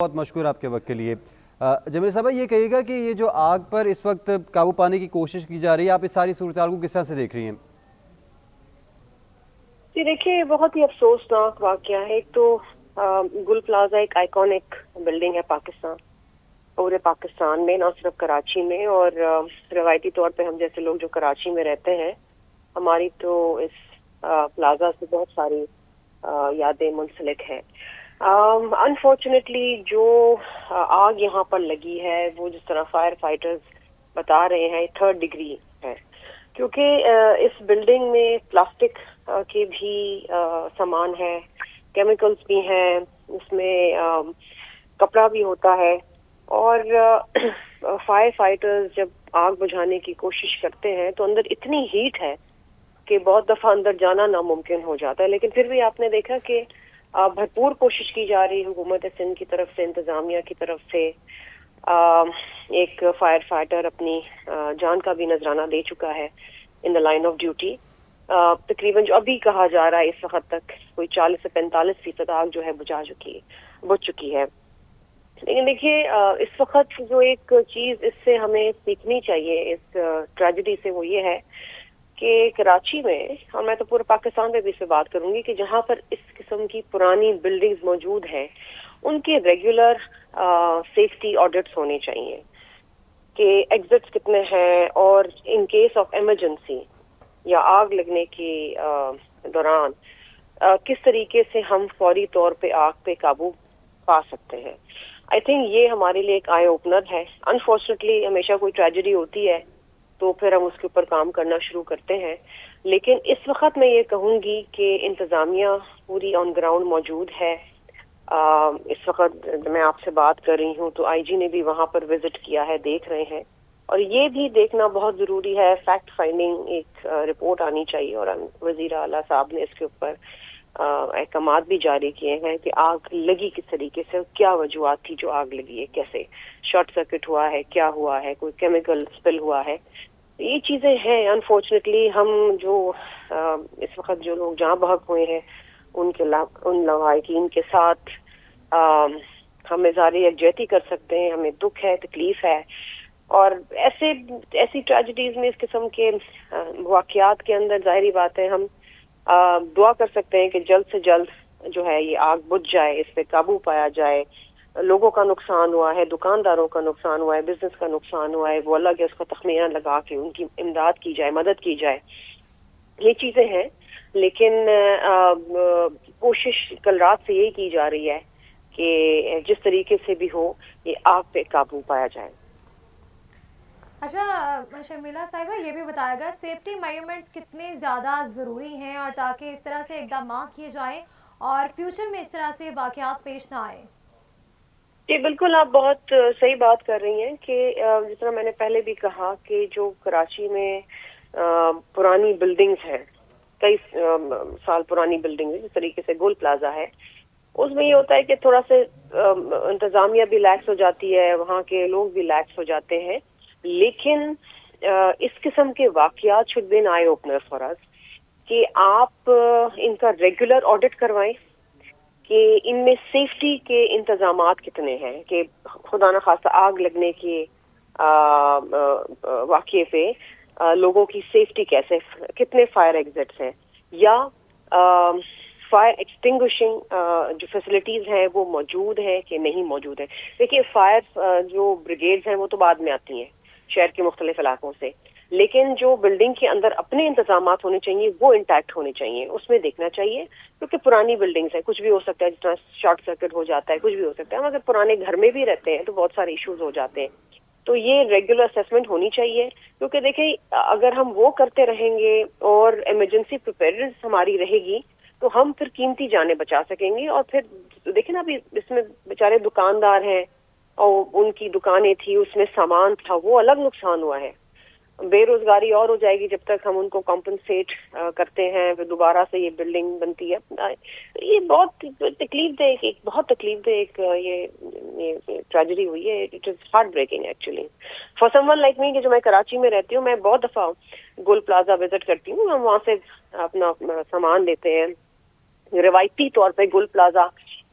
بہت مشکور آپ کے وقت کے لیے۔ جمیل صاحبہ یہ کہیے گا کہ یہ جو آگ پر اس وقت قابو پانے کی کوشش کی جا رہی ہے، آپ اس ساری صورتحال کو کس طرح سے دیکھ رہی ہیں؟ جی دیکھیے، بہت ہی افسوسناک واقعہ ہے۔ ایک تو گل پلازا ایک آئیکونک بلڈنگ ہے پورے پاکستان میں، نہ صرف کراچی میں، اور روایتی طور پہ ہم جیسے لوگ جو کراچی میں رہتے ہیں، ہماری تو اس پلازا سے بہت ساری یادیں منسلک ہیں۔ انفارچونیٹلی جو آگ یہاں پر لگی ہے، وہ جس طرح فائر فائٹرز بتا رہے ہیں 3rd ڈگری ہے، کیونکہ اس بلڈنگ میں پلاسٹک کے بھی سامان ہے، کیمیکلز بھی ہیں، اس میں کپڑا بھی ہوتا ہے، اور فائر فائٹرز جب آگ بجھانے کی کوشش کرتے ہیں تو اندر اتنی ہیٹ ہے کہ بہت دفعہ اندر جانا ناممکن ہو جاتا ہے۔ لیکن پھر بھی آپ نے دیکھا کہ بھرپور کوشش کی جا رہی حکومت سندھ کی طرف سے، انتظامیہ کی طرف سے۔ ایک فائر فائٹر اپنی جان کا بھی نذرانہ دے چکا ہے ان دا لائن آف ڈیوٹی۔ تقریباً جو ابھی کہا جا رہا ہے اس وقت تک کوئی 40 سے 45% آگ جو ہے بجھ چکی ہے۔ لیکن دیکھیے، اس وقت جو ایک چیز اس سے ہمیں سیکھنی چاہیے اس ٹریجڈی سے، وہ یہ ہے کہ کراچی میں، اور میں تو پورے پاکستان میں بھی اس پہ بات کروں گی، کہ جہاں پر اس قسم کی پرانی بلڈنگز موجود ہیں ان کے ریگولر سیفٹی آڈٹس ہونے چاہیے کہ ایگزٹس کتنے ہیں، اور ان کیس آف ایمرجنسی یا آگ لگنے کے دوران کس طریقے سے ہم فوری طور پہ آگ پہ قابو پا سکتے ہیں۔ آئی تھنک یہ ہمارے لیے ایک آئی اوپنر ہے۔ انفارچونیٹلی ہمیشہ کوئی ٹریجڈی ہوتی ہے تو پھر ہم اس کے اوپر کام کرنا شروع کرتے ہیں، لیکن اس وقت میں یہ کہوں گی کہ انتظامیہ پوری آن گراؤنڈ موجود ہے۔ اس وقت میں آپ سے بات کر رہی ہوں تو آئی جی نے بھی وہاں پر وزٹ کیا ہے، دیکھ رہے ہیں، اور یہ بھی دیکھنا بہت ضروری ہے، فیکٹ فائنڈنگ ایک رپورٹ آنی چاہیے، اور وزیر اعلیٰ صاحب نے اس کے اوپر احکامات بھی جاری کیے ہیں کہ آگ لگی کس طریقے سے، کیا وجوہات تھی جو آگ لگی ہے، کیسے شارٹ سرکٹ ہوا ہے، کیا ہوا ہے، کوئی کیمیکل سپل ہوا ہے۔ یہ چیزیں ہیں۔ انفارچونیٹلی ہم جو اس وقت جو لوگ جاں بحق ہوئے ہیں ان لواحقین کے ساتھ ہم اظہار یکجہتی کر سکتے ہیں، ہمیں دکھ ہے، تکلیف ہے، اور ایسی ٹریجڈیز میں، اس قسم کے واقعات کے اندر ظاہری بات ہے ہم دعا کر سکتے ہیں کہ جلد سے جلد جو ہے یہ آگ بجھ جائے، اس پہ قابو پایا جائے۔ لوگوں کا نقصان ہوا ہے، دکانداروں کا نقصان ہوا ہے، بزنس کا نقصان ہوا ہے، وہ اللہ کے اس کا تخمینہ لگا کے ان کی امداد کی جائے، مدد کی جائے۔ یہ چیزیں ہیں، لیکن کوشش کل رات سے یہی کی جا رہی ہے کہ جس طریقے سے بھی ہو یہ آگ پہ قابو پایا جائے۔ اچھا شرمیلا صاحبہ، یہ بھی بتایا گا سیفٹی میجرمنٹس کتنے زیادہ ضروری ہیں، اور تاکہ اس طرح سے اقدامات کیے جائیں اور فیوچر میں اس طرح سے واقعات پیش نہ آئیں؟ جی بالکل، آپ بہت صحیح بات کر رہی ہیں کہ جس طرح میں نے پہلے بھی کہا کہ جو کراچی میں پرانی بلڈنگز ہیں، کئی سال پرانی بلڈنگ ہے، جس طریقے سے گول پلازا ہے، اس میں یہ ہوتا ہے کہ تھوڑا سے انتظامیہ بھی لیکس ہو جاتی ہے، وہاں کے لوگ بھی لیکس ہو جاتے ہیں، لیکن اس قسم کے واقعات should be an eye opener for us, کہ آپ ان کا ریگولر آڈٹ کروائیں کہ ان میں سیفٹی کے انتظامات کتنے ہیں، کہ خدا نخواستہ آگ لگنے کے واقعے پہ لوگوں کی سیفٹی کیسے، کتنے فائر ایگزٹس ہیں، یا فائر ایکسٹنگوشنگ جو فیسلٹیز ہیں وہ موجود ہیں کہ نہیں موجود ہیں۔ دیکھیے، فائر جو بریگیڈز ہیں وہ تو بعد میں آتی ہیں شہر کے مختلف علاقوں سے، لیکن جو بلڈنگ کے اندر اپنے انتظامات ہونے چاہیے وہ انٹیکٹ ہونے چاہیے، اس میں دیکھنا چاہیے، کیونکہ پرانی بلڈنگز ہیں، کچھ بھی ہو سکتا ہے، جس طرح شارٹ سرکٹ ہو جاتا ہے، کچھ بھی ہو سکتا ہے، اگر پرانے گھر میں بھی رہتے ہیں تو بہت سارے ایشوز ہو جاتے ہیں۔ تو یہ ریگولر اسیسمنٹ ہونی چاہیے، کیونکہ دیکھیں اگر ہم وہ کرتے رہیں گے اور ایمرجنسی پریپیئرنس ہماری رہے گی تو ہم پھر قیمتی جانیں بچا سکیں گے۔ اور پھر دیکھیں نا، ابھی اس میں بیچارے دکاندار ہیں اور ان کی دکانیں تھی، اس میں سامان تھا، وہ الگ نقصان ہوا ہے۔ بے روزگاری اور ہو جائے گی جب تک ہم ان کو کمپنسیٹ کرتے ہیں، پھر دوبارہ سے یہ بلڈنگ بنتی ہے۔ یہ بہت تکلیف دہ، ایک بہت تکلیف دہ ایک یہ ٹریجڈی ہوئی ہے۔ It is heart breaking actually for some one like me, کہ جو میں کراچی میں رہتی ہوں، میں بہت دفعہ گول پلازا وزٹ کرتی ہوں، ہم وہاں سے اپنا سامان لیتے ہیں۔ روایتی طور پہ گل پلازا